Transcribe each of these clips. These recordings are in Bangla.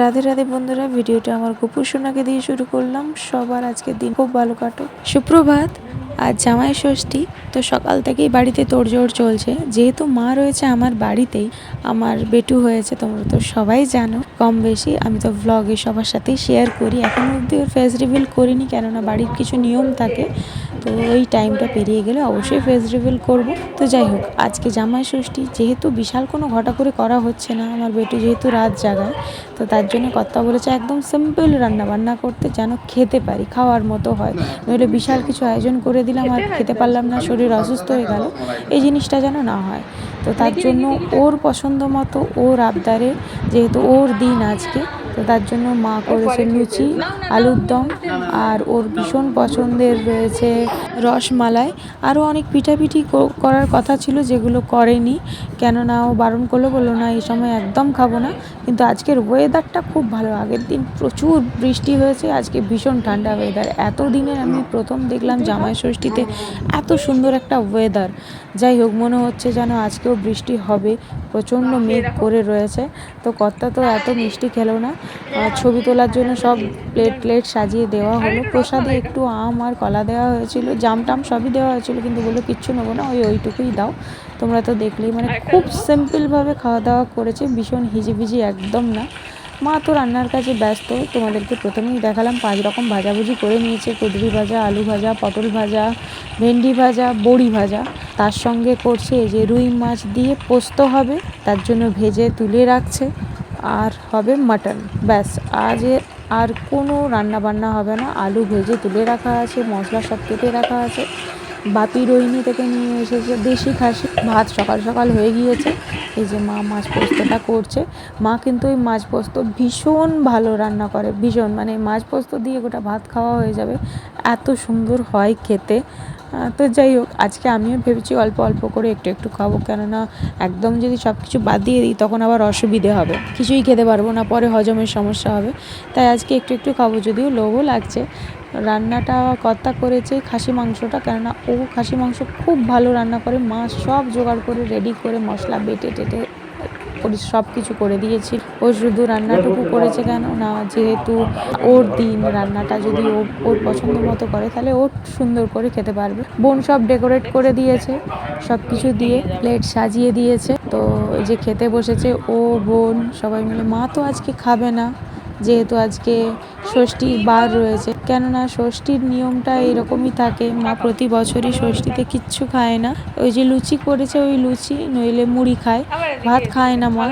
রাধে রাধে বন্ধুরা, ভিডিওটা আমার গোপু সোনাকে দিয়ে শুরু করলাম। সবার আজকের দিন খুব ভালো কাটুক। সুপ্রভাত। আজ জামাই ষষ্ঠী, তো সকাল থেকেই বাড়িতে তোড়জোড় চলছে। যেহেতু মা রয়েছে আমার বাড়িতেই, আমার বেটু হয়েছে, তোমরা তো সবাই জানো কম বেশি। আমি তো ভ্লগে সবার সাথেই শেয়ার করি। এখনও অবধি ওর ফেস রিভিল করিনি, কেননা বাড়ির কিছু নিয়ম থাকে, তো ওই টাইমটা পেরিয়ে গেলে অবশ্যই ফেস রিভিল করব। তো যাই হোক, আজকে জামাই ষষ্ঠী, যেহেতু বিশাল কোনো ঘটা করে করা হচ্ছে না, আমার বেটু যেহেতু রাত জাগায়, তো তার জন্য কর্তা বলেছে একদম সিম্পল রান্না বান্না করতে, যেন খেতে পারি, খাওয়ার মতো হয়। নইলে বিশাল কিছু আয়োজন করে দিলাম আর খেতে পারলাম না, শরীর অসুস্থ হয়ে গেল, এই জিনিসটা যেন না হয়। তো তার জন্য ওর পছন্দ মতো, ওর আবদারে, যেহেতু ওর দিন আজকে, তো তার জন্য মা করেছে লুচি, আলুর দম, আর ওর ভীষণ পছন্দের রয়েছে রসমালাই। আরও অনেক পিঠাপিঠি করার কথা ছিল, যেগুলো করেনি, কেননা ও বারণ করলো, বললো না এই সময় একদম খাবো না। কিন্তু আজকের ওয়েদারটা খুব ভালো। আগের দিন প্রচুর বৃষ্টি হয়েছে, আজকে ভীষণ ঠান্ডা ওয়েদার। এতদিনে আমি প্রথম দেখলাম জামাই ষষ্ঠীতে এত সুন্দর একটা ওয়েদার। যাই হোক, মনে হচ্ছে যেন আজকেও বৃষ্টি হবে, প্রচণ্ড মেঘ করে রয়েছে। তো কর্তা তো এত মিষ্টি খেলো না, ছবি তোলার জন্য সব প্লেট সাজিয়ে দেওয়া হলো। প্রসাদে একটু আম আর কলা দেওয়া হয়েছিল, জাম টাম সবই দেওয়া হয়েছিল, কিন্তু বললো কিচ্ছু নেবো না, ওইটুকুই দাও। তোমরা তো দেখলেই, মানে খুব সিম্পলভাবে খাওয়া দাওয়া করেছে, ভীষণ হিজিবিজি একদম না। মা তো রান্নার কাজে ব্যস্ত, তোমাদেরকে প্রথমেই দেখালাম 5 রকম ভাজাভুজি করে নিয়েছে। কুঁদরি ভাজা, আলু ভাজা, পটল ভাজা, ভেন্ডি ভাজা, বড়ি ভাজা। তার সঙ্গে করছে এই যে রুই মাছ দিয়ে পোস্ত হবে, তার জন্য ভেজে তুলে রাখছে। আর হবে মাটন। ব্যাস, আজ আর কোনো রান্না বান্না হবে না। আলু ভেজে তুলে রাখা আছে, মশলা সব কেটে রাখা আছে। বাপি রোহিণী থেকে নিয়ে এসেছে দেশি খাসি। ভাত সকাল সকাল হয়ে গিয়েছে। এই যে মা মাছ পোস্তটা করছে। মা কিন্তু ওই মাছ পোস্ত ভীষণ ভালো রান্না করে, ভীষণ, মানে মাছ পোস্ত দিয়ে গোটা ভাত খাওয়া হয়ে যাবে, এত সুন্দর হয় খেতে। তো যাই হোক, আজকে আমিও ভেবেছি অল্প অল্প করে একটু একটু খাবো, কেননা একদম যদি সব কিছু বাদ দিয়ে দিই তখন আবার অসুবিধে হবে, কিছুই খেতে পারবো না, পরে হজমের সমস্যা হবে। তাই আজকে একটু একটু খাবো, যদিও লোভও লাগছে। রান্নাটা কর্তা করেছে খাসি মাংসটা, কেননা ও খাসি মাংস খুব ভালো রান্না করে। মা সব জোগাড় করে রেডি করে মশলা বেটে টেটে সব কিছু করে দিয়েছি। ও শুধু রান্নাটুকু করেছে, কেন না যেহেতু ওর দিন, রান্নাটা যদি ওর পছন্দ মতো করে, তাহলে ও সুন্দর করে খেতে পারবে। বোন সব ডেকোরেট করে দিয়েছে, সব কিছু দিয়ে প্লেট সাজিয়ে দিয়েছে। তো এই যে খেতে বসেছে ও, বোন, সবাই মিলে। মা তো আজকে খাবে না, যেহেতু আজকে ষষ্ঠীর বার রয়েছে, কেননা ষষ্ঠীর নিয়মটা এরকমই থাকে। মা প্রতি বছরই ষষ্ঠীতে কিচ্ছু খায় না। ওই যে লুচি করেছে, ওই লুচি নইলে মুড়ি খায়, ভাত খায় না মা।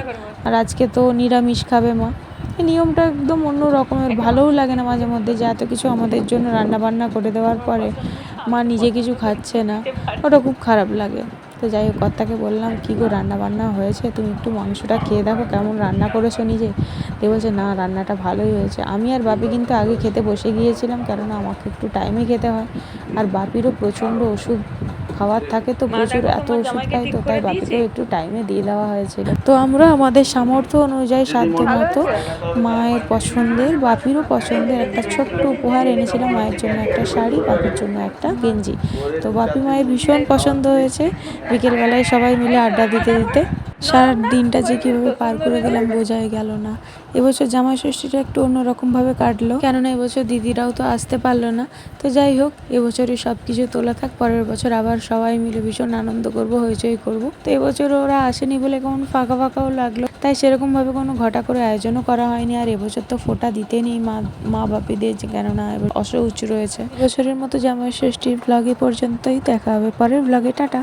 আর আজকে তো নিরামিষ খাবে মা। এই নিয়মটা একদম অন্য রকমের, ভালোও লাগে না মাঝে মধ্যে, যে এত কিছু আমাদের জন্য রান্না বান্না করে দেওয়ার পরে মা নিজে কিছু খাচ্ছে না, ওটা খুব খারাপ লাগে। তো যাই হোক, কর্তাকে বললাম কী গো রান্না বান্না হয়েছে, তুমি একটু মাংসটা খেয়ে দেখো কেমন রান্না করেছো নিজে। দিয়ে বলছে না, রান্নাটা ভালোই হয়েছে। আমি আর বাপি কিন্তু আগে খেতে বসে গিয়েছিলাম, কেননা আমাকে একটু টাইমে খেতে হয়, আর বাপিরও প্রচণ্ড ওষুধ খাওয়ার থাকে, তো প্রচুর এত ওষুধ খাই, তো তাই বাপিকেও একটু টাইমে দিয়ে দেওয়া হয়েছিল। তো আমরা আমাদের সামর্থ্য অনুযায়ী সাধ্য মতো মায়ের পছন্দের, বাপিরও পছন্দের একটা ছোট্ট উপহার এনেছিলাম। মায়ের জন্য একটা শাড়ি, বাপির জন্য একটা গেঞ্জি। তো বাপি মায়ের ভীষণ পছন্দ হয়েছে। বিকেলবেলায় সবাই মিলে আড্ডা দিতে দিতে সারা দিনটা যে কীভাবে পার করে দিলাম বোঝাই গেল না। এবছর জামাই ষষ্ঠীটা একটু অন্যরকমভাবে কাটলো, কেননা এবছর দিদিরাও তো আসতে পারলো না। তো যাই হোক, এবছরই সব কিছু তোলা থাক, পরের বছর আবার সবাই মিলে ভীষণ আনন্দ করবো, হইচই করবো। তো এবছর ওরা আসেনি বলে কেমন ফাঁকা ফাঁকাও লাগলো, তাই সেরকমভাবে কোনো ঘটা করে আয়োজনও করা হয়নি। আর এবছর তো ফোঁটা দিতে নেই মা বাপিদের, কেননা অশৌচ রয়েছে। এবছরের মতো জামাই ষষ্ঠীর ব্লগে পর্যন্তই, দেখা হবে পরের ব্লগে। টাটা।